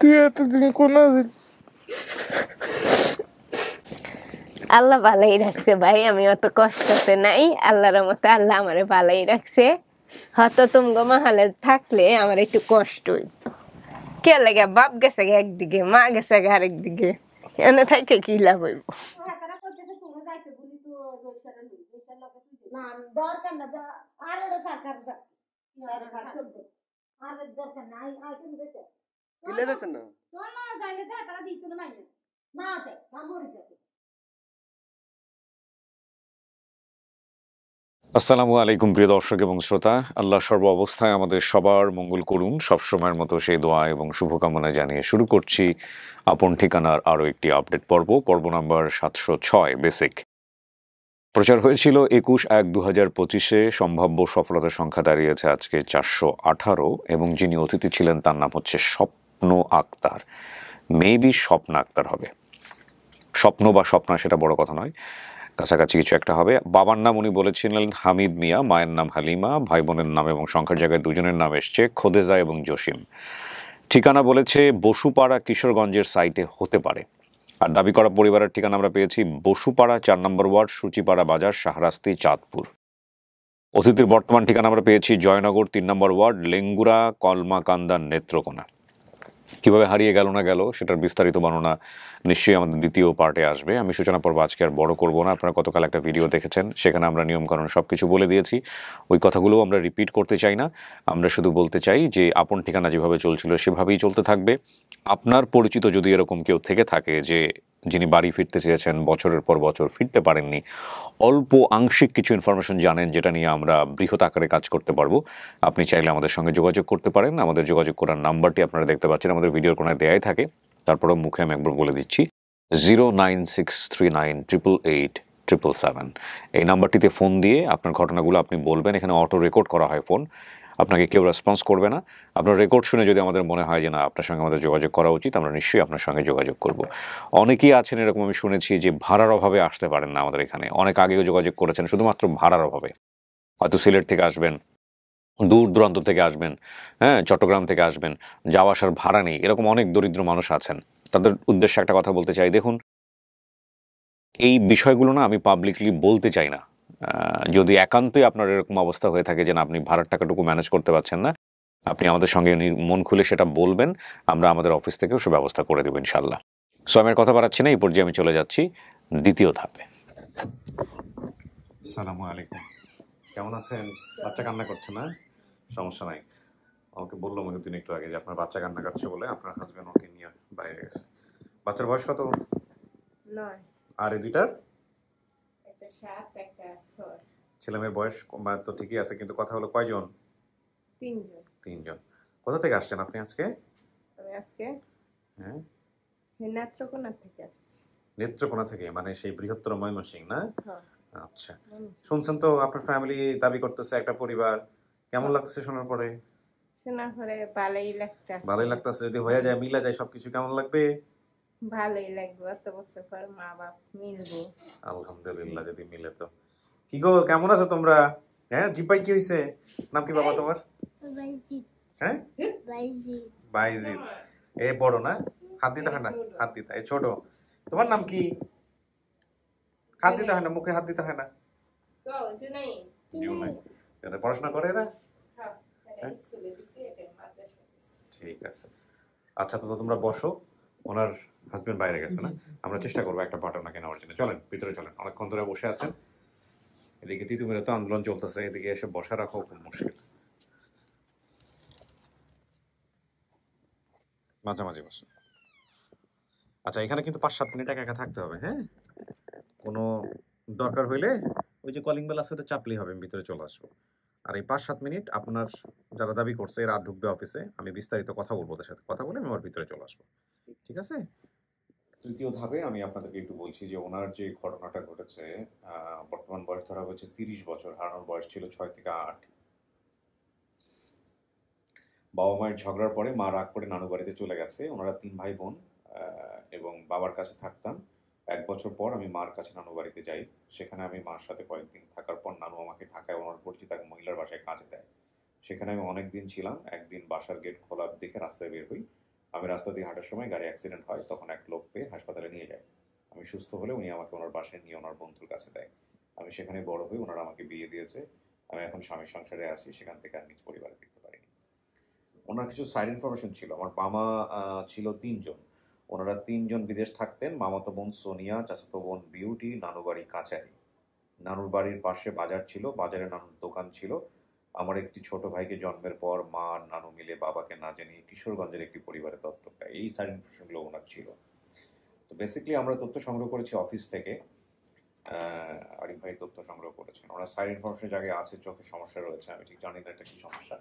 তুই এতদিন কোন আল্লাহ ভালোই রাখছে ভাই, আমি অত কষ্টতে নাই, আল্লাহর মতে আল্লাহ আমারে ভালোই রাখছে। হয়তো তুমগো মাহালে থাকলে আমার একটু কষ্ট হইতো। কে লাগে বাপ গেছে একদিকে, মা গেছে আরেক দিকে, এনে থাকে কি লাভ হইব? আসসালামু আলাইকুম প্রিয় দর্শক এবং শ্রোতা, আল্লাহ সর্ব অবস্থায় আমাদের সবার মঙ্গল করুন। সবসময়ের মতো সেই দোয়া এবং শুভকামনা জানিয়ে শুরু করছি আপন ঠিকানার আরও একটি আপডেট পর্ব নাম্বার 706 বেসিক। প্রচার হয়েছিল 21/1/2025-এ, সম্ভাব্য সফলতার সংখ্যা দাঁড়িয়েছে আজকে 418 এবং যিনি অতিথি ছিলেন তার নাম হচ্ছে স্বপ্ন আক্তার। মেবি স্বপ্না আক্তার হবে, স্বপ্ন বা স্বপ্না সেটা বড় কথা নয়, কাছাকাছি কিছু একটা হবে। বাবার নাম উনি বলেছিলেন হামিদ মিয়া, মায়ের নাম হালিমা, ভাই বোনের নাম এবং সংখ্যার জায়গায় দুজনের নাম এসছে খোদেজা এবং জসিম। ঠিকানা বলেছে বসুপাড়া কিশোরগঞ্জের সাইটে হতে পারে। আর দাবি করা পরিবারের ঠিকানা আমরা পেয়েছি বসুপাড়া 4 নম্বর ওয়ার্ড, সূচিপাড়া বাজার, শাহরাস্তি, চাঁদপুর। অতিথির বর্তমান ঠিকানা আমরা পেয়েছি জয়নগর 3 নম্বর ওয়ার্ড, লেঙ্গুরা, কলমাকান্দা, নেত্রকোনা। কিভাবে হারিয়ে গেল না গেল সেটার বিস্তারিত বর্ণনা নিশ্চয়ই আমাদের দ্বিতীয় পার্টে আসবে। আমি সূচনা পর্ব আজকে আর বড় করব না। আপনারা গতকাল একটা ভিডিও দেখেছেন, সেখানে আমরা নিয়মকানুন সব কিছু বলে দিয়েছি। ওই কথাগুলোও আমরা রিপিট করতে চাই না। আমরা শুধু বলতে চাই যে আপন ঠিকানা যেভাবে চলছিল সেভাবেই চলতে থাকবে। আপনার পরিচিত যদি এরকম কেউ থেকে থাকে যে যিনি বাড়ি ফিরতে চেয়েছেন, বছরের পর বছর ফিরতে পারেননি, অল্প আংশিক কিছু ইনফরমেশন জানেন যেটা নিয়ে আমরা বৃহৎ আকারে কাজ করতে পারবো, আপনি চাইলে আমাদের সঙ্গে যোগাযোগ করতে পারেন। আমাদের যোগাযোগ করার নাম্বারটি আপনারা দেখতে পাচ্ছেন, আমাদের ভিডিওর কোনায় দেয়াই থাকে। তারপরেও মুখে আমি একবার বলে দিচ্ছি, 09639888777। এই নাম্বারটিতে ফোন দিয়ে আপনার ঘটনাগুলো আপনি বলবেন। এখানে অটো রেকর্ড করা হয় ফোন, আপনাকে কেউ রেসপন্স করবে না। আপনার রেকর্ড শুনে যদি আমাদের মনে হয় যে না আপনার সঙ্গে আমাদের যোগাযোগ করা উচিত, আমরা নিশ্চয়ই আপনার সঙ্গে যোগাযোগ করব। অনেকেই আছেন এরকম, আমি শুনেছি যে ভাড়ার অভাবে আসতে পারেন না আমাদের এখানে। অনেক আগেও যোগাযোগ করেছেন শুধুমাত্র ভাড়ার অভাবে। হয়তো সিলেট থেকে আসবেন, দূর দূরান্ত থেকে আসবেন, হ্যাঁ, চট্টগ্রাম থেকে আসবেন, যাওয়া আসার ভাড়া নেই, এরকম অনেক দরিদ্র মানুষ আছেন। তাদের উদ্দেশ্যে একটা কথা বলতে চাই, দেখুন এই বিষয়গুলো না আমি পাবলিকলি বলতে চাই না। যদি একান্তই আপনার এরকম অবস্থা হয়ে থাকে যে না আপনি ভাড়ার টাকাটুকু ম্যানেজ করতে পারছেন না, আপনি আমাদের সঙ্গে মন খুলে সেটা বলবেন, আমরা আমাদের অফিস থেকেও সে ব্যবস্থা করে দেবো ইনশাল্লাহ। সো আমি আর কথা বাড়াচ্ছি না, এই পর্যায়ে আমি চলে যাচ্ছি দ্বিতীয় ধাপে। আসসালামু আলাইকুম, কেমন আছেন? বাচ্চা কান্না করছে না? সমস্যা নাই। আমাকে বললো মহিউদ্দিন একটু আগে যে আপনার বাচ্চা কান্না করছে বলে আপনার হাজবেন্ড ওকে নিয়ে বাইরে গেছে। বাচ্চার বয়স কত? 9। আর এই দুইটার? একটা 7, একটা 6। ছেলে মেয়ের বয়স তো ঠিকই আছে, কিন্তু কথা হলো কয়জন? 3 জন। 3 জন। কোথা থেকে আসছেন আপনি আজকে? আমি আজকে হ্যাঁ, নেত্রকোনা থেকে আসছি। নেত্রকোনা থেকে, মানে সেই বৃহত্তর ময়মনসিংহ না? হ্যাঁ। আচ্ছা, শুনছেন তো আপনার ফ্যামিলি দাবি করতেছে একটা পরিবার, কেমন হ্যাঁ। লাগতেছে শোনার পরে? শোনার পরে ভালোই লাগতেছে। ভালোই লাগতেছে। যদি হয়ে যায়, মিলা যায় সবকিছু, কেমন লাগবে? ভালোই লাগবে, এত বছর পর মা বাপ মিলবো। আলহামদুলিল্লাহ, যদি মিলে তো। কি গো, কেমন আছো তোমরা? হ্যাঁ, জিপাই কি হয়েছে? নাম কি বাবা তোমার? হ্যাঁ, বাইজিদ। এ বড় না? হাত দিতে হয় না, হাত দিতে। এ ছোট। তোমার নাম কি? হাত দিতে হয় না, মুখে হাত দিতে হয় না। পড়াশোনা করে এরা? ঠিক আছে, আচ্ছা, তো তোমরা বসো। ওনার হাজবেন্ড বাইরে গেছে না? আমরা চেষ্টা করবো একটা পার্ট ওনাকে নেওয়ার জন্য। চলেন ভিতরে চলেন, অনেকক্ষণ ধরে বসে আছেন। এদিকে তিতুমিরে তো আন্দোলন চলতেছে, এদিকে এসে বসা রাখাও খুব মুশকিল। মাঝামাঝি বসে। আচ্ছা, এখানে কিন্তু 5-7 মিনিট একা একা থাকতে হবে, হ্যাঁ? কোনো দরকার হইলে ওই যে কলিং বেল আছে ওটা চাপলেই হবে, আমি ভিতরে চলে আসবো। আর এই 5-7 মিনিট আপনার যারা দাবি করছে এরা ঢুকবে অফিসে, আমি বিস্তারিত কথা বলবো, ওদের সাথে কথা বলে আমি আমার ভিতরে চলে আসবো, ঠিক আছে? তৃতীয় ধাপে আমি আপনাদেরকে একটু বলছি যে ওনার যে ঘটনাটা ঘটেছে, বর্তমান বয়স ধরা হয়েছে 30 বছর, হারানোর বয়স ছিল 6 থেকে 8। বাবা মায়ের ঝগড়ার পরে মা রাগ করে নানু বাড়িতে চলে গেছে। ওনারা 3 ভাই বোন, এবং বাবার কাছে থাকতাম। 1 বছর পর আমি মার কাছে নানু বাড়িতে যাই। সেখানে আমি মার সাথে কয়েকদিন থাকার পর নানু আমাকে ঢাকায় ওনার পরিচিত এক মহিলার বাসায় কাজে দেয়। সেখানে আমি অনেক দিন ছিলাম। একদিন বাসার গেট খোলা দেখে রাস্তায় বের হই। আমি রাস্তা দিয়ে হাঁটার সময় গাড়ি অ্যাক্সিডেন্ট হয়, তখন এক লোক পেয়ে হাসপাতালে নিয়ে যায়। আমি সুস্থ হলে উনি আমাকে ওনার বাসায় নিয়ে ওনার বন্ধুর কাছে দেয়। আমি সেখানে বড় হই, ওনারা আমাকে বিয়ে দিয়েছে। আমি এখন স্বামীর সংসারে আছি, সেখান থেকে আর নিজ পরিবারে ফিরতে পারিনি। ওনার কিছু সাইড ইনফরমেশন ছিল। আমার মামা ছিল 3 জন। ওনারা 3 জন বিদেশ থাকতেন। মামাতো বোন সোনিয়া, চাচাতো বোন বিউটি, নানু বাড়ি কাচারি। নানুর বাড়ির পাশে বাজার ছিল, বাজারে নানুর দোকান ছিল। আমার একটি ছোট ভাইকে জন্মের পর মা আর নানু মিলে বাবাকে না জানিয়ে কিশোরগঞ্জের একটি পরিবারে দত্তক দেয়। এই সাইড ইনফরমেশনগুলো ওনার ছিল। তো বেসিক্যালি আমরা তথ্য সংগ্রহ করেছি অফিস থেকে। আরিফ ভাই তথ্য সংগ্রহ করেছেন। ওনার সাইড ইনফরমেশন জায়গায় আছে, চোখে সমস্যা রয়েছে, আমি ঠিক জানি না এটা কি সমস্যা।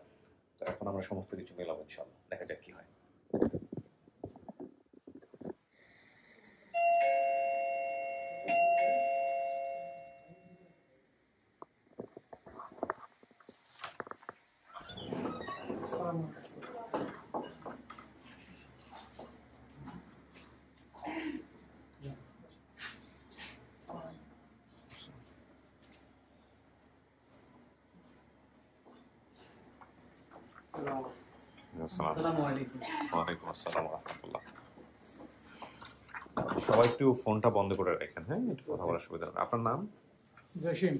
তো এখন আমরা সমস্ত কিছু মেলাবো ইনশাআল্লাহ, দেখা যাক কি হয়। ওয়ালাইকুম আসসালাম রাহমাতুল্লাহ। সবাই একটু ফোনটা বন্ধ করে রাখেন, হ্যাঁ, একটু কথা বলার সুবিধা হবে। আপনার নাম? জসিম।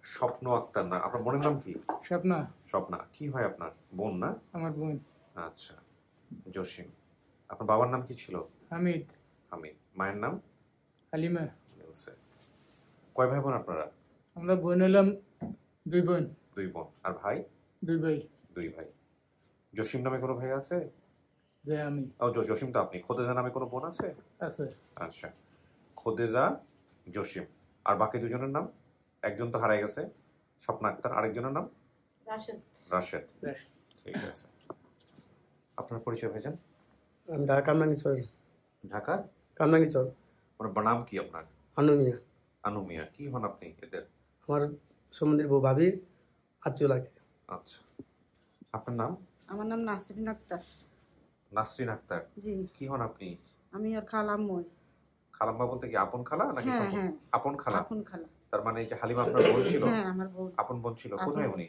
স্বপ্ন আক্তার না? আপনার বোনের নাম কি? স্বপ্না। স্বপ্না। কি হয় আপনার? বোন না? আমার বোন। আচ্ছা, জসিম। আপনার বাবার নাম কি ছিল? হামিদ। হামিদ। মায়ের নাম? হালিমা। কয় ভাই বোন আপনারা? আমরা বোন হলাম 2 বোন। 2 বোন। আর ভাই? 2 ভাই। 2 ভাই। জসিম নামে কোনো ভাই আছে? যে আমি। ও, জসিম তো আপনি। খোদেজা নামে কোনো বোন আছে? আছে। আচ্ছা, খোদেজা, জসিম। আর বাকি 2 জনের নাম? একজন তো হারাই গেছে, স্বপ্না আক্তার। আরেকজনের নাম? রাশেদ। রাশেদ। ঠিক আছে। আপনার পরিচয় ভাইজান? আমি ঢাকা কামরাঙ্গীরচর। ঢাকার কামরাঙ্গীরচর। ওনার নাম কি আপনার? আনু মিয়া। আনু মিয়া। কি হন আপনি এদের? আমার সম্বন্ধের বউ ভাবির আত্মীয় লাগে। আচ্ছা, আপনার নাম? আমার নাম নাসরিন আক্তার। নাসরিন আক্তার। জি। কি হন আপনি? আমি আর খালাম্মই। খালাম্মা বলতে কি আপন খালা নাকি? হ্যাঁ, হ্যাঁ। আপন খালা। আপন খালা। তার মানে এই যে হালিমা আপনার বোন ছিল? হ্যাঁ, আমার বোন। আপন বোন ছিল। কোথায় উনি?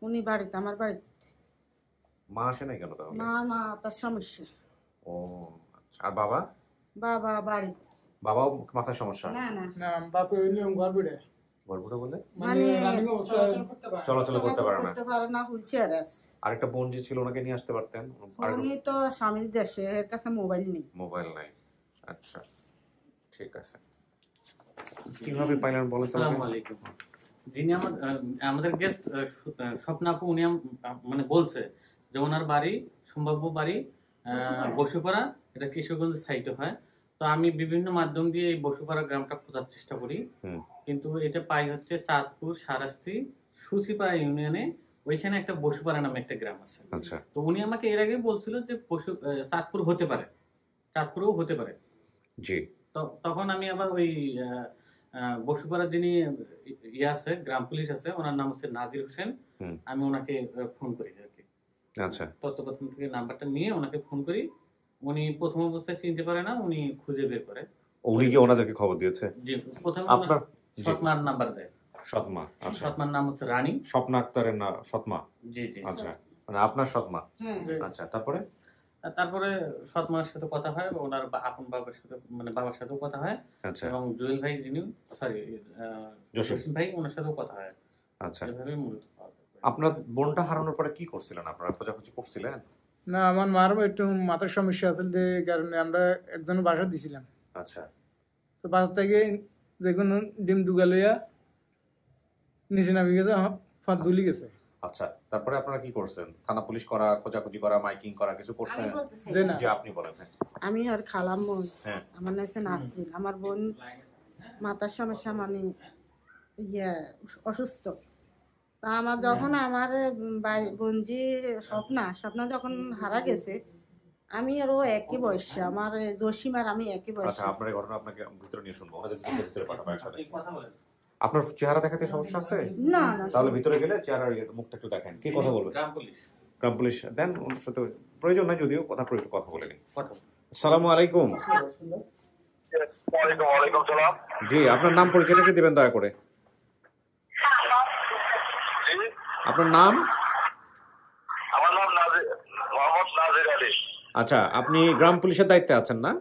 উনি বাড়িতে, আমার বাড়িতে। মা আসে নাই কেন তাহলে? মা তার সমস্যা। ও আচ্ছা। আর বাবা? বাবা বাড়িতে। বাবাও মাথার সমস্যা? না না না, বাপে নিয়ম গর্বড়ে। গর্ভটা বলে মানে রানিং অবস্থায় চলাচল করতে পারে না। করতে পারে না, হুইলচেয়ারে আছে। আরেকটা বোন যে ছিল ওনাকে নিয়ে আসতে পারতেন। উনি তো স্বামীর দেশে, এর কাছে মোবাইল নেই। মোবাইল নাই। আচ্ছা, ঠিক আছে। কিভাবে পাইলেন বলেন তো? আসসালামু আলাইকুম। যিনি আমাদের গেস্ট স্বপ্না আপু, উনি মানে বলছে যে ওনার বাড়ি, সম্ভাব্য বাড়ি বসুপাড়া, এটা কিশোরগঞ্জ সাইটে হয়। তো আমি বিভিন্ন মাধ্যম দিয়ে এই বসুপাড়া গ্রামটা খোঁজার চেষ্টা করি, কিন্তু এটা পাই হচ্ছে চাঁদপুর সারাস্তি সুচিপাড়া ইউনিয়নে। ওইখানে একটা বসুপাড়া নামে একটা গ্রাম আছে। আচ্ছা। তো উনি আমাকে এর আগে বলছিল যে চাঁদপুর হতে পারে, চাঁদপুরেও হতে পারে। জি। তো তখন আমি আবার ওই বসুপাড়ার যিনি আছে, গ্রাম পুলিশ আছে, ওনার নাম হচ্ছে নাজির হোসেন। আমি ওনাকে ফোন করি আর কি। আচ্ছা। তত্ত্বকথন থেকে নাম্বারটা নিয়ে ওনাকে ফোন করি। উনি প্রথম অবস্থায় চিনতে পারে না, উনি খুঁজে বের করে। উনি কি ওনাদেরকে খবর দিয়েছে? জি, প্রথমে আপনার সৎমার নাম্বার দেয়। সৎমা? আচ্ছা। সৎমার নাম হচ্ছে রানী। স্বপ্না আক্তারের না সৎমা? জি জি। আচ্ছা, মানে আপনার সৎমা। আচ্ছা, তারপরে সৎমার সাথে কথা হয়, ওনার আপন বাবার সাথে, মানে বাবার সাথেও কথা হয়। আচ্ছা। এবং জুয়েল ভাই যিনি, সরি জসিম ভাই, ওনার সাথেও কথা হয়। আচ্ছা। এভাবে মূলত আপনার বোনটা হারানোর পরে কি করছিলেন আপনারা? খোঁজাখুঁজি করছিলেন? না, আমার মার একটু মাথার সমস্যা আছে, যে কারণে আমরা একজনের বাসা দিছিলাম। আচ্ছা। তো বাসা থেকে যে কোনো ডিম দুগা লইয়া নিচে নামি গেছে, ফাঁদ দুলি গেছে। আচ্ছা, তারপরে আপনারা কি করছেন? থানা পুলিশ করা, খোঁজাখুঁজি করা, মাইকিং করা কিছু করছেন? যে না, যে আপনি বলেন। হ্যাঁ। আমি আর খালাম্মই। হ্যাঁ। আমার নাম হচ্ছে নাসরিন। আমার বোন মাথার সমস্যা, মানে অসুস্থ। তা আমার যখন আমার বোনজি স্বপ্না যখন হারা গেছে, আমি আরও একই বয়স, আমার জসিম আর আমি একই বয়স। আচ্ছা, আপনার এই ঘটনা আপনাকে ভিতরে নিয়ে শুনবো, আমাদের ভিতরে পাঠাবো একসাথে। আপনার চেহারা দেখাতে সমস্যা আছে? না না, তাহলে ভিতরে গেলে চেহারার মুখটা একটু দেখেন। কি কথা বলবেন? গ্রাম পুলিশ দেন, ওনার সাথে প্রয়োজন নাই যদিও, কথা পরে একটু কথা বলে নিন। আসসালামু আলাইকুম। ওয়ালাইকুম সালাম। জি, আপনার নাম পরিচয়টা কি দিবেন দয়া করে? আপনার নাম? আমার নাম নাসির আলী। আচ্ছা, আপনি গ্রাম পুলিশের দায়িত্বে আছেন না?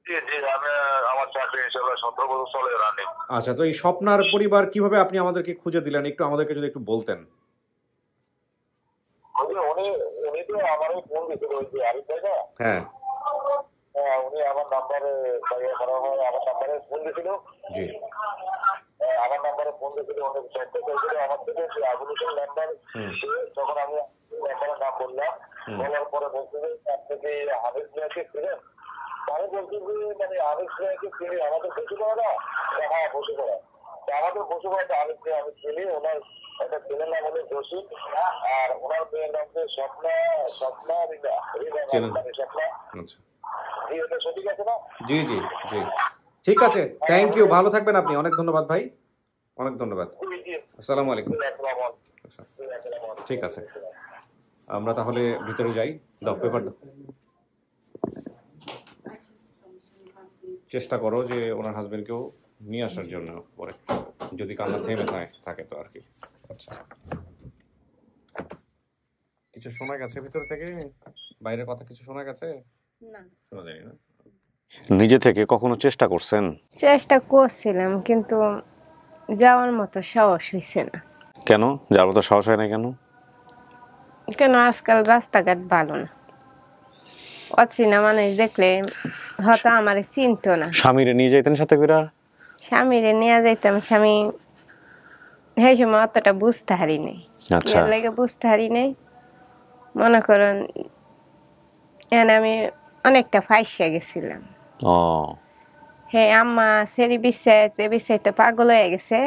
জি জি, আমি আমার চাকরি ইনশাআল্লাহ 17 বছর চলে রানিং। আচ্ছা, তো এই স্বপ্নার পরিবার কিভাবে আপনি আমাদেরকে খুঁজে দিলেন, একটু আমাদেরকে যদি একটু বলতেন। উনি উনি তো আমারই ফোন দিয়েছিল, ওই যে আরিফ ভাই না? হ্যাঁ হ্যাঁ, উনি আমার নাম্বারে আমার নাম্বারে ফোন দিয়েছিল। জি। আমার নাম্বারে ফোন দিয়েছিল, উনি চেষ্টা করেছিল আমার থেকে যে আগুনের নাম্বার। তখন আমি নাম্বারে না বললাম, বলার পরে বলছি যে আপনি কি হাবিব মিয়াকে ছিলেন? আমি বলছি যে মানে হাবিব মিয়াকে চিনি, আমাদের বসে পড়া না? হ্যাঁ, বসে পড়া। আমাদের বসে পড়াটা হাবিব মিয়া আমি চিনি। ওনার একটা ছেলের নাম হলো জসিম, আর ওনার মেয়ের নাম হচ্ছে স্বপ্না। স্বপ্না রিনা স্বপ্না। আচ্ছা, জি, এটা সঠিক আছে না? জি জি জি, ঠিক আছে, থ্যাংক ইউ, ভালো থাকবেন আপনি। অনেক ধন্যবাদ ভাই, অনেক ধন্যবাদ। আসসালামু আলাইকুম। ঠিক আছে, আমরা তাহলে ভিতরে যাই। দাও পেপার দাও। চেষ্টা করো যে ওনার হাজবেন্ডকেও নিয়ে আসার জন্য পরে, যদি কান্না থেমে থাকে তো আর কি। আচ্ছা, কিছু শোনা গেছে ভিতর থেকে? বাইরের কথা কিছু শোনা গেছে? না, শোনা যায়নি না। নিজে থেকে কখনো চেষ্টা করছেন? চেষ্টা করছিলাম কিন্তু যাওয়ার মতো সাহস হয়েছে না। কেন যার মতো সাহস হয় না কেন? কেন আজকাল রাস্তাঘাট ভালো না, অচেনা মানুষ দেখলে হয়তো আমার চিনতো না। স্বামীরে নিয়ে যাইতেন সাথে করে? স্বামীরে নিয়ে যাইতাম, স্বামী সেই সময় অতটা বুঝতে হারি নাই। আচ্ছা, এর লাগে বুঝতে হারি নাই। মনে করেন এখানে আমি অনেকটা ফাইসা গেছিলাম। ও হে আম্মা সেরি বিচাইতে পাগল হয়ে গেছে।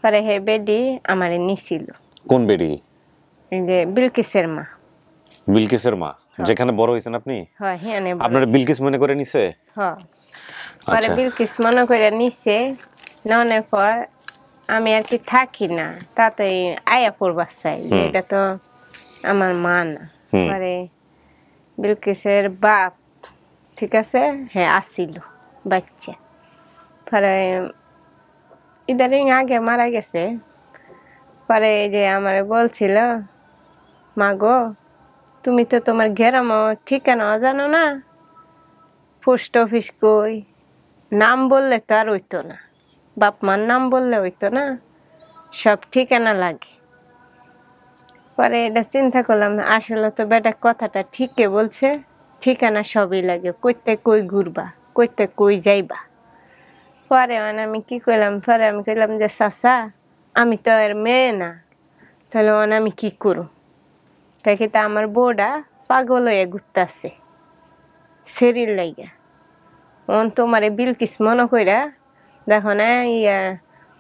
পরে হে বেডি আমারে নিছিল। কোন বেডি? এই যে বিলকিসের মা। বিলকিসের মা, যেখানে বড় হয়েছেন আপনি? হ্যাঁ, হ্যাঁ, আপনার বিলকিস মনে করে নিছে? হ্যাঁ, পরে আচ্ছা, বিলকিস মনে করে নিছে। নেওয়ার পর আমি আর কি থাকি না, তাতে আয়া পড়বার চাই যে এটা তো আমার মা না। পরে বিলকিসের বাপ, ঠিক আছে, হ্যাঁ আসছিল বাচ্চা। পরে ইদারিং আগে মারা গেছে। পরে এই যে আমার বলছিল, মা গো তুমি তো তোমার গ্রাম ঠিকানা জানো না, পোস্ট অফিস কই, নাম বললে তো আর হইতো না, বাপ মার নাম বললে হইতো না, সব ঠিকানা লাগে। পরে এটা চিন্তা করলাম, আসলে তো বেটা কথাটা ঠিকই বলছে, ঠিকানা সবই লাগে, কইতে কই ঘুরবা, কইতে কই যাইবা। পরে আমি কি করলাম, পরে আমি কইলাম যে চাচা আমি তো এর মেয়ে না, তাহলে আমি কি করু? তাই কি তা আমার বউটা পাগল হয়ে ঘুরতেছে শরীর লাইগা। তোমার বিলকিস মনে কইরা দেখো না ইয়া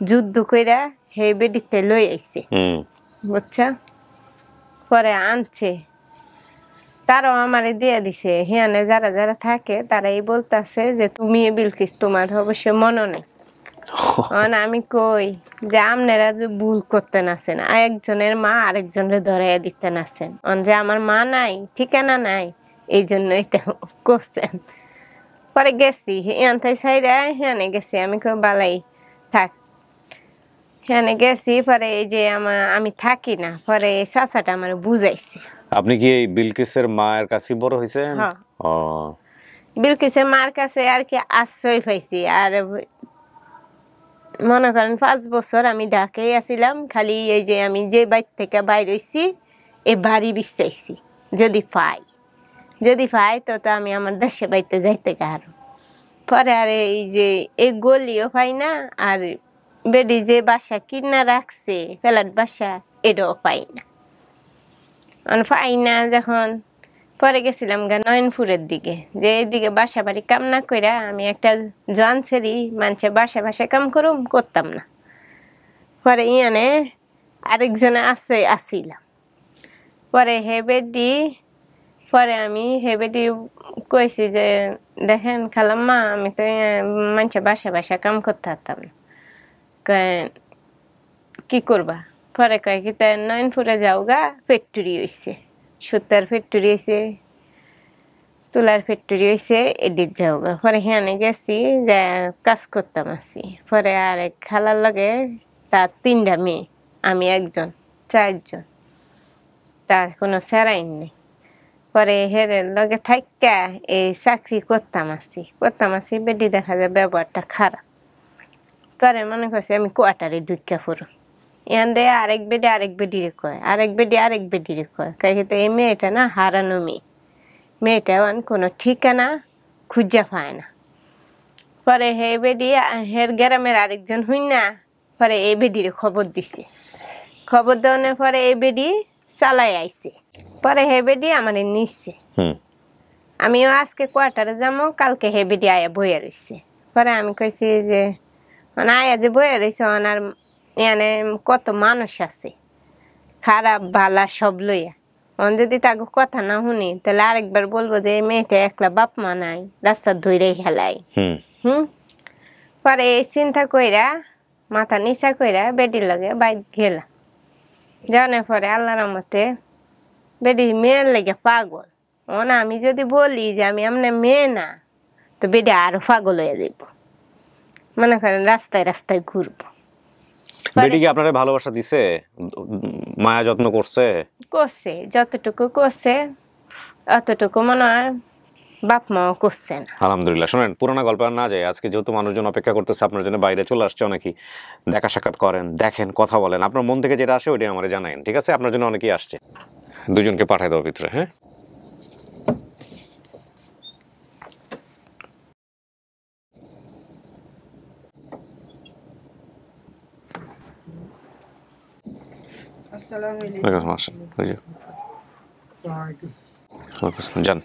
যুদ্ধ কইরা হে বেডিতে লই আইছে, বুঝছা? পরে আনছে, তারাও আমারে দিয়ে দিছে। হিয়ানে যারা যারা থাকে তারাই বলতেছে যে তুমি বিলকিস, তোমার অবশ্য মনে নেই। আমি কই যে আপনারা যে ভুল করতেন আছেন, একজনের মা আরেকজনের ধরাইয়া দিতেন আছেন, যে আমার মা নাই, ঠিকানা নাই, এই জন্য এটা করছেন। পরে গেছি এনথাই সাইডে, হ্যানে গেছি, আমি কই বালাই থাক। হ্যানে গেছি, পরে এই যে আমি থাকি না, পরে এই চাচাটা আমার বুঝাইছে। আপনি কি এই বিলকিসের মায়ের কাছে বড় হয়েছেন? হ্যাঁ, ও বিলকিসের মার কাছে আর কি আশ্রয় পাইছি। আর মনে করেন 5 বছর আমি ঢাকায় আসিলাম, খালি এই যে আমি যে বাড়ি থেকে বাইর হইছি এই বাড়ি বিচাইছি, যদি পাই তো আমি আমার দেশে বাড়িতে যাইতে কারো। পরে আর এই যে এই গলিও পাই না, আর বেডি যে বাসা কিনা রাখছে ফ্ল্যাট বাসা, এটাও পাই না। পাই না যখন, পরে গেছিলাম নয়নপুরের দিকে, যে এইদিকে বাসা বাড়ি কাম না কইরা আমি একটা জোয়ান ছেড়ি মানুষে বাসা কাম করতাম না। পরে ইয়ানে আরেকজনে আসিলাম। পরে হেবেডি, পরে আমি হেবেডি কইছি যে দেখেন খালাম্মা, আমি তো মানুষে বাসা কাম করতে পারতাম না, কি করবা? পরে কয় কি তাই নয়নপুরে যাও গা, ফ্যাক্টরি হয়েছে, সুতার ফ্যাক্টরি হয়েছে, তুলার ফ্যাক্টরি হয়েছে, এদিক যাও গা। পরে হ্যানে গেছি, যে কাজ করতাম আছি। পরে আরেক খালার লগে তার 3টা মেয়ে, আমি একজন, 4 জন, তার কোনো সেরাইন নেই। পরে হেরের লগে থাইকা এই চাকরি করতাম আসি বেডি দেখা যায় ব্যবহারটা খারাপ। পরে মনে করছে আমি কোয়ার্টারে ঢুকা পড়ো, এখান দিয়ে আরেক বেডিরে কয়, আরেক বেডিরে কয়, তো এই মেয়েটা না হারানো মেয়েটা কোনো ঠিকানা খুঁজা পায় না। পরে হে বেডি হের গ্রামের আরেকজন হই না, পরে এই বেডিরে খবর দিছে। খবর দেওয়ানোর পরে এই বেডি চালাই আইছে। পরে হে বেডি আমার নিচ্ছে, আমিও আজকে কোয়ার্টারে যাবো, কালকে হে বেডি আয়া বইয়া রয়েছে। পরে আমি কইছি যে আয়া যে বইয়া রয়েছে ওনার এখানে কত মানুষ আছে, খারাপ ভালা সব লইয়া, যদি তাকে কথা না শুনি তাহলে আরেকবার বলবো যে এই মেয়েটা একলা বাপ মা নাই, রাস্তা ধরে হেলাই। পরে এই চিন্তা কইরা মাথা নিচা কইরা বেডির লগে বাইক গেলাম। যাওয়ার পরে আল্লাহর রহমতে বেডি মেয়ের লেগে পাগল। না আমি যদি বলি যে আমি এমনি মেয়ে না, তো বেডি আরো পাগল হয়ে যাইব, মনে করেন রাস্তায় রাস্তায় ঘুরবো। বেডি কি আপনারে ভালোবাসা দিছে, মায়া যত্ন করছে? করছে, যতটুকু করছে অতটুকু মনে হয় বাপ মাও করছে না। আলহামদুলিল্লাহ। শোনেন, পুরোনো গল্প আর না যায়, আজকে যেহেতু মানুষজন অপেক্ষা করতেছে আপনার জন্য, বাইরে চলে আসছে অনেকেই, দেখা সাক্ষাৎ করেন, দেখেন, কথা বলেন, আপনার মন থেকে যেটা আসে ওইটাই আমার জানাইন, ঠিক আছে? আপনার জন্য অনেকেই আসছে, দুজনকে পাঠাই দেওয়ার ভিতরে। হ্যাঁ, আসসালামু আলাইকুম। আসেন, ওই যে যান।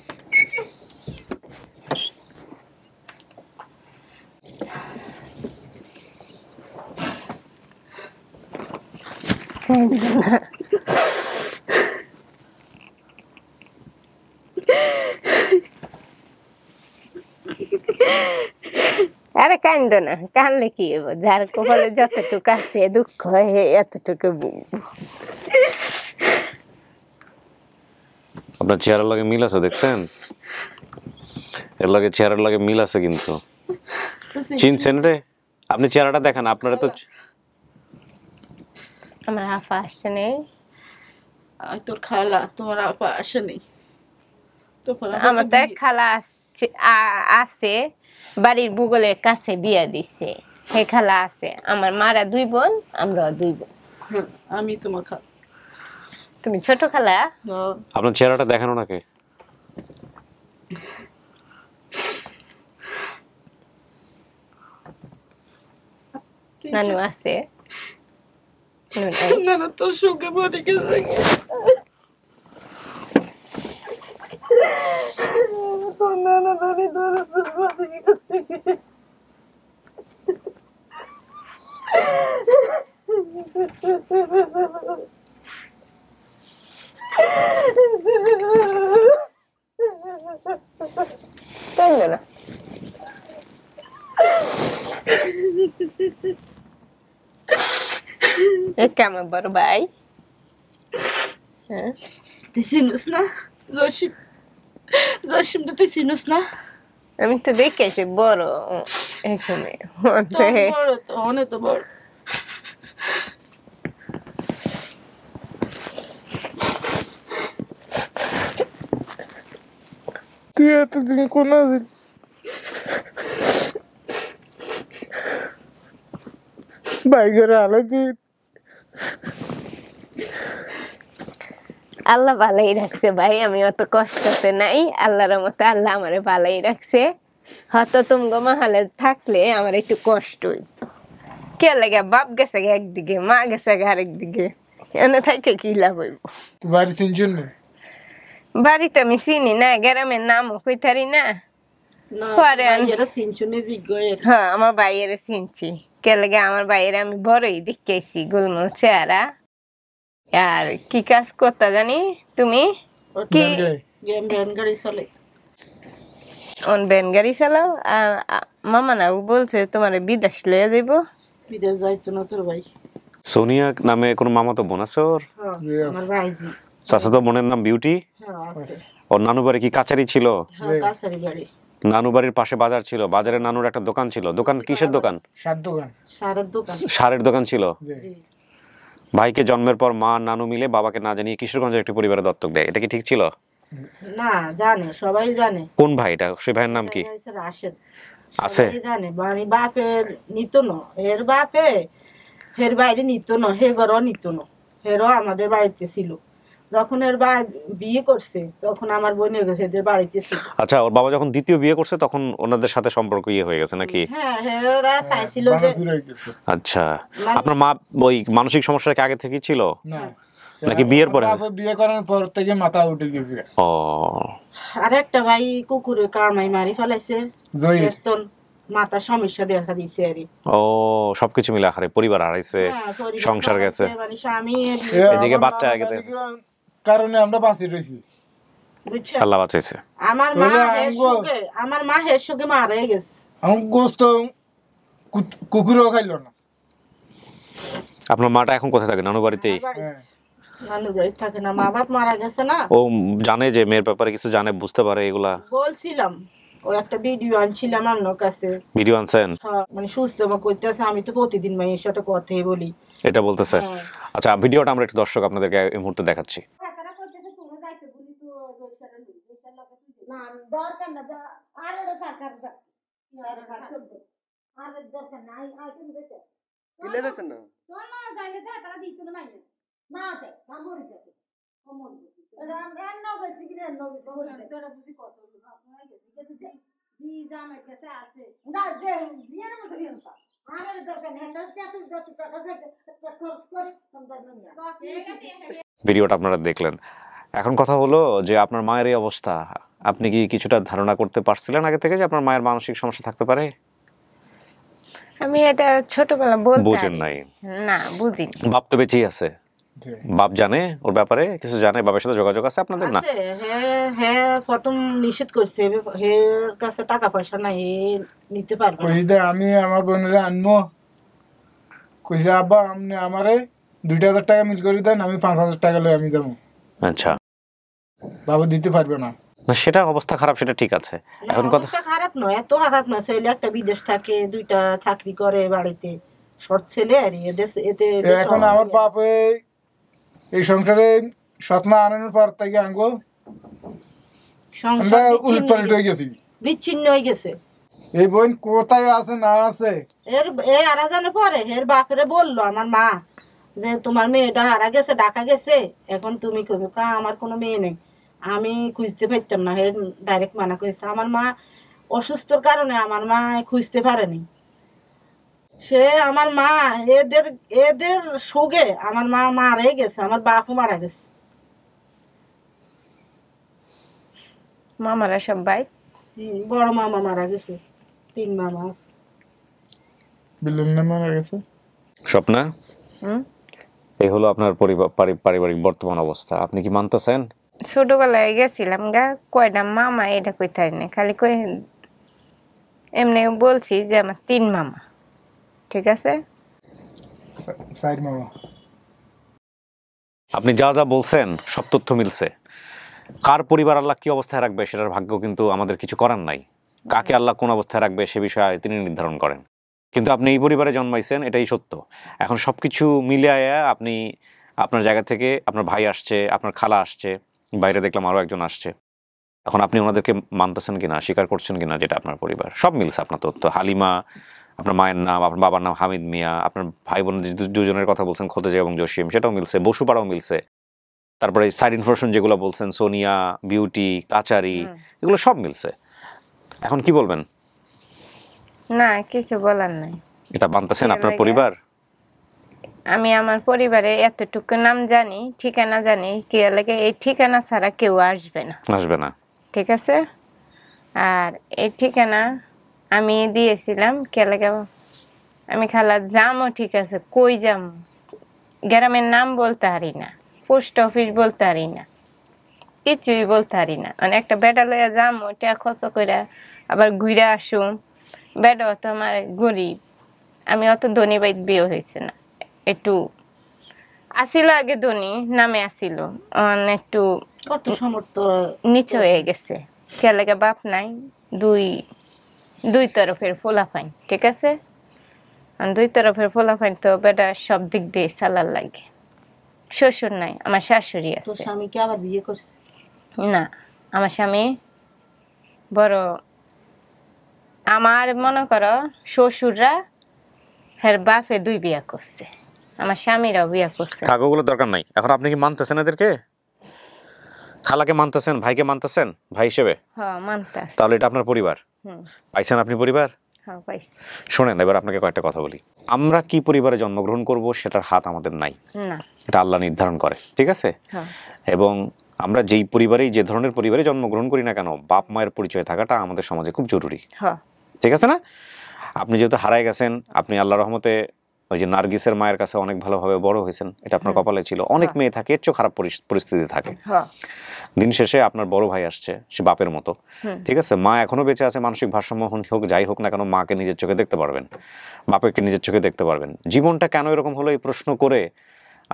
আরে কান্দ না, কানলে কি হবো, যার কপালে যতটুকু আছে দুঃখ এতটুকু বুঝবো। আপনার চেহারার লাগে মিল আছে, দেখছেন? এর লাগে চেহারার লাগে মিল আছে, কিন্তু চিনছেন রে? আপনি চেহারাটা দেখেন, আপনারা তো আমার আফা আসছে নেই, তোর খালা তোমার আপা আসে নেই, আমার তো এক খালা আছে বাড়ির ভূগোলের কাছে বিয়া দিছে, সে খালা আছে। আমার মারা 2 বোন, আমরা 2 বোন। আমি তোমার খালা। তুমি ছোট খালা? আপনার চেহারাটা দেখানো নাকি? নানু আছে? নানা তো সুখে মরে গেছে। নানা ধরে ধরে মরে গেছে। আমার বড় ভাই। তুই চিনিস না জসিম? জসিমটা তুই চিনিস না? আমি তো দেখেছি বড় এই সময়, বড় তো অনেক তো বড়। তুই এতদিন কোন বাইকের আলো দিন আল্লাহ ভালোই রাখছে ভাই, আমি অত কষ্টতে নাই, আল্লাহর মতো আল্লাহ আমারে ভালোই রাখছে। হয়তো তুমগো মাহালে থাকলে আমার একটু কষ্ট হইতো, কে লাগে বাপ গেছে একদিকে, মা গেছে আরেক দিকে, এনে থাকে কি লাভ হইব? বাড়ি চিনছুন না? বাড়িতে আমি চিনি না, গ্রামের নামও কইতারি না। হ্যাঁ, আমার ভাইয়ের চিনছি, কে লাগে আমার ভাইয়ের আমি বড়ই দেখেছি, গোলমোল চেহারা। আর কি কাজ করতে জানি তুমি? কি ভ্যান গাড়ি চলে? ভ্যান গাড়ি চালাও? মামা না বলছে তোমার বিদেশ লইয়া যাইব। বিদেশ যাইতো না তোর ভাই? সোনিয়া নামে কোন মামাতো বোন আছে ওর? আমার ভাইজি। চাচাতো বোনের নাম বিউটি? ওর নানু বাড়ি কি কাছারি ছিল? কাছারি বাড়ি। নানু বাড়ির পাশে বাজার ছিল, বাজারে নানুর একটা দোকান ছিল। দোকান কিসের দোকান? সারের দোকান। সারের দোকান ছিল। ভাইকে জন্মের পর মা নানু মিলে বাবাকে না জানিয়ে কিশোরগঞ্জের একটি পরিবারে দত্তক দেয়, এটা কি ঠিক ছিল? না জানে, সবাই জানে। কোন ভাইটা? সে ভাইয়ের নাম কি? হচ্ছে রাশেদ। আছে? সবাই জানে, মানে বাপের নিত না, এর বাপে হের বাইরে নিত না, হে ঘরও নিত না, হেরও আমাদের বাড়িতে ছিল। যখন এর বিয়ে করছে তখন আমার বোনের হেদের বাড়িতে ছিল। আচ্ছা, ওর বাবা যখন দ্বিতীয় বিয়ে করছে তখন ওনাদের সাথে সম্পর্ক হয়ে গেছে নাকি? হ্যাঁ, হেরা চাইছিল যে। আচ্ছা, আপনার মা ওই মানসিক সমস্যা কি আগে থেকেই ছিল না, নাকি বিয়ের পরে? বিয়ে করার পর থেকে মাথা উঠে গেছে। ও, আর একটা ভাই কুকুরে কামাই মারি ফেলাইছে, জহির। তোর মাথার সমস্যা দেখা দিছে আরে। ও, সবকিছু মিলে হারে পরিবার হারাইছে, হ্যাঁ, পরিবার সংসার গেছে, হারাইছে, মানে স্বামী এদিকে বাচ্চা গেছে, কারণে আমরা বাঁচি রয়েছি। বুঝছো? আল্লাহ বাঁচাইছে। আমার মা হের সঙ্গে মারা গেছে। আমার গোস্ত কুকুরও খাইলো না। আপনার মাটা এখন কোথায় থাকে? নানু বাড়িতেই? নানুর বাড়িতে থাকে না, মা বাপ মারা গেছে না। ও জানে যে মেয়ের ব্যাপারে কিছু জানে, বুঝতে পারে এগুলা? বলছিলাম, ও একটা ভিডিও আনছিলাম আমার কাছে। ভিডিও আনছেন? মানে সুস্থ মা কইতেছে, আমি তো প্রতিদিন মায়ের সাথে কথাই বলি, এটা বলতেছে। হ্যাঁ। আচ্ছা, ভিডিওটা আমরা একটু দর্শক আপনাদেরকে এই মুহূর্তে দেখাচ্ছি। ভিডিওটা আপনারা দেখলেন। এখন কথা হলো যে আপনার মায়ের এই অবস্থা, আপনি কি কিছুটা ধারণা করতে পারছিলেন আগে থেকে যে আপনার মায়ের মানসিক সমস্যা থাকতে পারে? আমি এটা ছোটবেলা বলতে বুঝেন নাই? না, বুঝি। বাপ তো বেঁচেই আছে, বাপ জানে ওর ব্যাপারে কিছু জানে? বাবার সাথে যোগাযোগ আছে আপনাদের? না, হ্যাঁ, প্রথম নিষেধ করছে, হের কাছে টাকা পয়সা নাই, নিতে পারবে না। আমি আমার বোনেরা আনবো, কইছে আব্বা আপনি আমারে 2,000 টাকা মিল করে দেন, আমি 5,000 টাকা লই আমি যাবো। আচ্ছা, বাবা দিতে পারবে না। না সেটা অবস্থা খারাপ, সেটা ঠিক আছে। এখন কথা অবস্থা খারাপ নয়, এত খারাপ নয়। ছেলে একটা বিদেশ থাকে, 2টা চাকরি করে বাড়িতে, সৎ ছেলে। আর এতে এখন আমার বাপ এই সংসারে সৎমা আনানোর পর থেকে আঙ্গো আমরা উলটপালট হয়ে গেছি, বিচ্ছিন্ন হয়ে গেছে। এই বোন কোথায় আছে না আছে এ আরা জানে পরে এর বাপরে বললো আমার মা যে তোমার মেয়েটা হারা গেছে, ডাকা গেছে, এখন তুমি খুঁজো। আমার কোনো মেয়ে নেই, আমি খুঁজতে পারতাম না। হের ডাইরেক্ট মানা করেছে। আমার মা অসুস্থর কারণে আমার মা খুঁজতে পারেনি। সে আমার মা এদের এদের সুগে আমার মা মারা গেছে, আমার বাপও মারা গেছে। মামারা সবাই বড় মামা মারা গেছে, 3 মামা আছে। মারা গেছে। স্বপ্না, এই হলো আপনার পারিবারিক বর্তমান অবস্থা। আপনি কি মানতেছেন? ছোটবেলায় গেছিলাম গা, কয়টা মামা এটা কইতাই না, খালি কই এমনি বলছি যে আমার 3 মামা। ঠিক আছে, 4 মামা। আপনি যা যা বলছেন সব তথ্য মিলছে। কার পরিবার আল্লাহ কি অবস্থায় রাখবে সেটার ভাগ্য কিন্তু আমাদের কিছু করার নাই। কাকে আল্লাহ কোন অবস্থায় রাখবে সে বিষয়ে তিনি নির্ধারণ করেন। কিন্তু আপনি এই পরিবারে জন্মাইছেন, এটাই সত্য। এখন সবকিছু মিলিয়ে আপনি আপনার জায়গা থেকে, আপনার ভাই আসছে, আপনার খালা আসছে, বাইরে দেখলাম আরো একজন আসছে, এখন আপনি ওনাদেরকে মানতেছেন কিনা, স্বীকার করছেন কিনা যেটা আপনার পরিবার? সব মিলছে আপনার তথ্য। হালিমা, আপনার মায়ের নাম, আপনার বাবার নাম হামিদ মিয়া, আপনার ভাই বোন দুজনের কথা বলছেন খোদেজা এবং জসিম, সেটাও মিলছে। বসুপাড়াও মিলছে। তারপরে সাইড ইনফরমেশন যেগুলো বলছেন, সোনিয়া, বিউটি, কাচারি, এগুলো সব মিলছে। এখন কি বলবেন? না কিছু বলার নাই। এটা মানতেছেন আপনার পরিবার? আমি আমার পরিবারে এতটুকু নাম জানি, ঠিকানা জানি, কি লাগে এই ঠিকানা ছাড়া কেউ আসবে না। ঠিক আছে, আর এই ঠিকানা আমি দিয়েছিলাম কে লাগে, আমি খালা যামও, ঠিক আছে, কই যাম, গ্রামের নাম বলতে পারি না, পোস্ট অফিস বলতে পারি না, কিছুই বলতে পারি না। মানে একটা বেটা লইয়া যাম, ওইটা খরচ করে আবার ঘুরে আসুম। বেটাও তো আমার গরিব, আমি অত ধনী বাইত বিয়ে হয়েছে না, একটু আসিল আগে ধনী নামে আসিল, একটু কত সমর্থ নিচে হয়ে গেছে। কে লাগে বাপ নাই, দুই তরফের ফোলাফাইন। ঠিক আছে, 2 তরফের ফোলাফাইন তো বেটা সব দিক দিয়ে চালার লাগে। শ্বশুর নাই, আমার শাশুড়ি আছে। তোর স্বামীকে আবার বিয়ে করছে? না, আমার স্বামী বড়, আমার মনে করো শ্বশুররা হের বাপে 2 বিয়া করছে, আমার স্বামীরাও বিয়া করছে। কাগজগুলো দরকার নাই। এখন আপনি কি মানতেছেন এদেরকে? খালাকে মানতেছেন, ভাইকে মানতেছেন ভাই হিসেবে? হ্যাঁ, মানতে আছে। তাহলে এটা আপনার পরিবার। পাইছেন আপনি পরিবার। হ্যাঁ, পাইছি। শোনেন, এবার আপনাকে কয়েকটা কথা বলি। আমরা কি পরিবারে জন্মগ্রহণ করব সেটার হাত আমাদের নাই, না। এটা আল্লাহ নির্ধারণ করে, ঠিক আছে? হ্যাঁ। এবং আমরা যেই পরিবারেই, যে ধরনের পরিবারে জন্মগ্রহণ করি না কেন, বাপ মায়ের পরিচয় থাকাটা আমাদের সমাজে খুব জরুরি, হ্যাঁ। ঠিক আছে না? আপনি যেহেতু হারায় গেছেন, আপনি আল্লাহ রহমতে ওই যে নার্গিসের মায়ের কাছে অনেক ভালোভাবে বড় হয়েছেন, এটা আপনার কপালে ছিল। অনেক মেয়ে থাকে এর চেয়ে খারাপ পরিস্থিতি থাকে। হ্যাঁ। দিন শেষে আপনার বড় ভাই আসছে, সে বাপের মতো, ঠিক আছে? মা এখনো বেঁচে আছে, মানসিক ভারসাম্য হোক যাই হোক না কেন, মাকে নিজের চোখে দেখতে পারবেন, বাপেকে নিজের চোখে দেখতে পারবেন। জীবনটা কেন এরকম হলো এই প্রশ্ন করে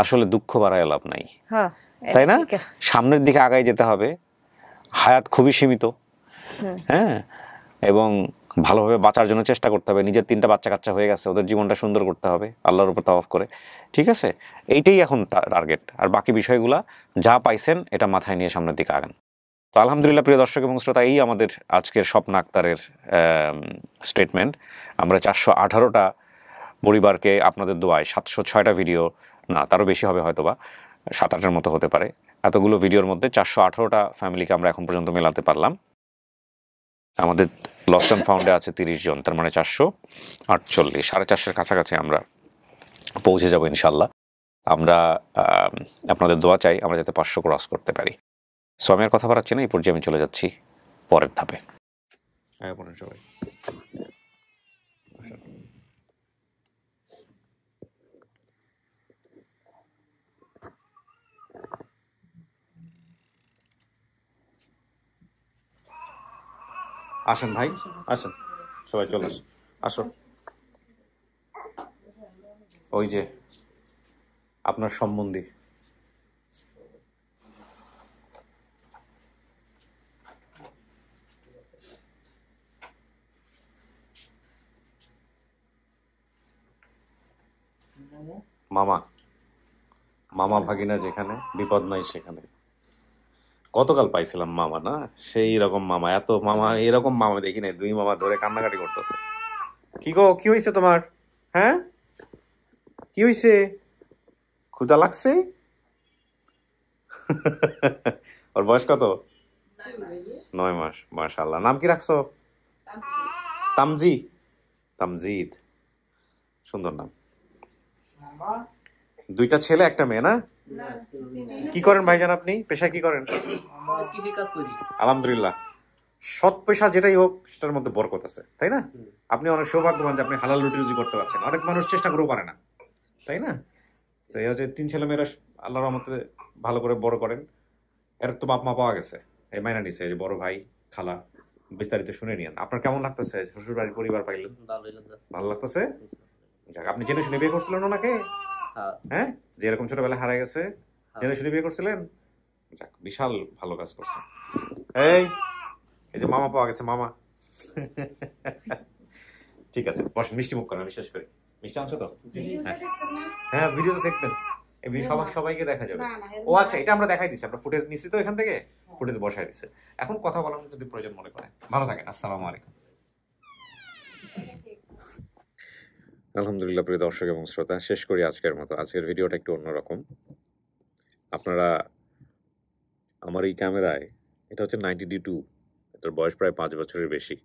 আসলে দুঃখ বাড়ায় লাভ নাই, হ্যাঁ, তাই না? ঠিক আছে। সামনের দিকে আগায় যেতে হবে। হায়াত খুবই সীমিত, হ্যাঁ, এবং ভালোভাবে বাঁচার জন্য চেষ্টা করতে হবে। নিজের 3টা বাচ্চা কাচ্চা হয়ে গেছে, ওদের জীবনটা সুন্দর করতে হবে আল্লাহর উপর তাওয়াক্কুল করে, ঠিক আছে? এইটাই এখন টার্গেট। আর বাকি বিষয়গুলা যা পাইছেন এটা মাথায় নিয়ে সামনের দিকে আগান। তো আলহামদুলিল্লাহ প্রিয় দর্শক এবং শ্রোতা, এই আমাদের আজকের স্বপ্না আক্তারের স্টেটমেন্ট। আমরা 418টা পরিবারকে আপনাদের দোয়ায়, 706টা ভিডিও না, তারও বেশি হবে হয়তোবা, 7-8-এর মতো হতে পারে, এতগুলো ভিডিওর মধ্যে 418টা ফ্যামিলিকে আমরা এখন পর্যন্ত মেলাতে পারলাম। আমাদের লস্ট অ্যান্ড ফাউন্ডে আছে 30 জন, তার মানে 448, 450-এর কাছাকাছি আমরা পৌঁছে যাব ইনশাল্লাহ। আমরা আপনাদের দোয়া চাই আমরা যাতে 500 ক্রস করতে পারি। সো আমি আর কথা বাড়াচ্ছি না, এই পর্যায়ে আমি চলে যাচ্ছি পরের ধাপে। সবাই আসেন ভাই, আসেন, সবাই চলে আসেন, আসো। ওই যে আপনার সম্বন্ধী, মামা, মামা ভাগিনা যেখানে, বিপদ নাই সেখানে। গতকাল পাইছিলাম মামা, না সেই রকম মামা, এত মামা, এরকম মামা দেখি নাই। 2 মামা ধরে কান্নাকাটি করতেছে। কি গো, কি হয়েছে তোমার? হ্যাঁ, কি হয়েছে? ক্ষুধা লাগছে? ওর বয়স কত? 9 মাস। মাশাআল্লাহ। নাম কি রাখছো? তামজি, তামজিদ, সুন্দর নাম। 2টা ছেলে 1টা মেয়ে, না? কি করেন ভাইজান আপনি? পেশায় কি করেন? আলহামদুলিল্লাহ, সৎ পেশা যেটাই হোক সেটার মধ্যে বরকত আছে, তাই না? আপনি অনেক সৌভাগ্যবান যে আপনি হালাল রুটি রুজি করতে পারছেন। অনেক মানুষ চেষ্টা করেও পারে না, তাই না? তো এই হচ্ছে 3 ছেলে মেয়েরা আল্লাহর রহমতে ভালো করে বড় করেন। এর তো বাপ মা পাওয়া গেছে, এই মাইনা নিছে, এই বড় ভাই, খালা, বিস্তারিত শুনে নিয়েন। আপনার কেমন লাগতেছে শ্বশুর বাড়ির পরিবার পাইলেন? ভালো লাগতেছে? যাক, আপনি জেনে শুনে বিয়ে করছিলেন ওনাকে? হ্যাঁ, যে এরকম ছোটবেলায় হারায় গেছে, জেনে শুনে বিয়ে করছিলেন? যাক, বিশাল ভালো কাজ করছেন। এই যে মামা পাওয়া গেছে, মামা। ঠিক আছে, বসেন, মিষ্টি মুখ করেন, আমি শেষ করি। মিষ্টি আনছো তো? হ্যাঁ, ভিডিও তো দেখবেন, এই সবাইকে দেখা যাবে। ও আচ্ছা, এটা আমরা দেখাই দিছি, আমরা ফুটেজ নিছি তো এখান থেকে, ফুটেজ বসাই দিছে। এখন কথা বলার যদি প্রয়োজন মনে করেন। ভালো থাকেন, আসসালামু আলাইকুম। আলহামদুলিল্লাহ প্রিয় দর্শক এবং শ্রোতা, শেষ করি আজকের মতো। আজকের ভিডিওটা একটু অন্যরকম। আপনারা আমার এই ক্যামেরায়, এটা হচ্ছে 90D2, এটার বয়স প্রায় 5 বছরের বেশি,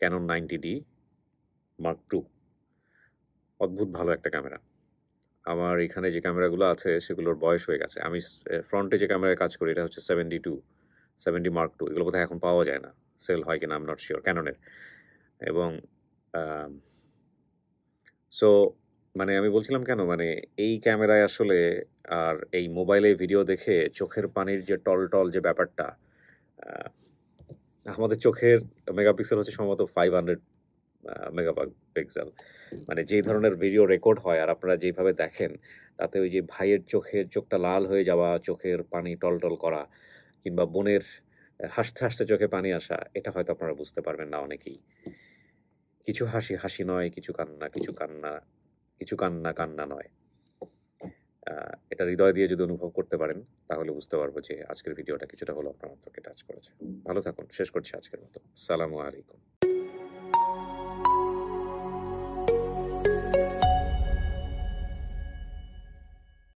ক্যানন 90D Mark II, অদ্ভুত ভালো একটা ক্যামেরা। আমার এখানে যে ক্যামেরাগুলো আছে সেগুলোর বয়স হয়ে গেছে। আমি ফ্রন্টে যে ক্যামেরায় কাজ করি এটা হচ্ছে 70 Mark II, এগুলো কোথায় এখন পাওয়া যায় না, সেল হয় কিনা আই এম নট শিওর, ক্যাননের। এবং সো মানে আমি বলছিলাম কেন, মানে এই ক্যামেরায় আসলে আর এই মোবাইলে ভিডিও দেখে চোখের পানির যে টল যে ব্যাপারটা, আমাদের চোখের মেগাপিক্সেল হচ্ছে সম্ভবত 500 মেগাপিক্সেল। মানে যেই ধরনের ভিডিও রেকর্ড হয় আর আপনারা যেভাবে দেখেন, তাতে ওই যে ভাইয়ের চোখটা লাল হয়ে যাওয়া, চোখের পানি টল করা, কিংবা বোনের হাসতে হাসতে চোখে পানি আসা, এটা হয়তো আপনারা বুঝতে পারবেন না অনেকেই। কিছু হাসি নয়, কিছু কান্না নয়। এটা হৃদয় দিয়ে যদি অনুভব করতে পারেন তাহলে বুঝতে পারবো যে আজকের ভিডিওটা কিছুটা হলো আপনার অন্তরকে টাচ করেছে। ভালো থাকুন, শেষ করছি আজকের মতো। আসসালামু আলাইকুম।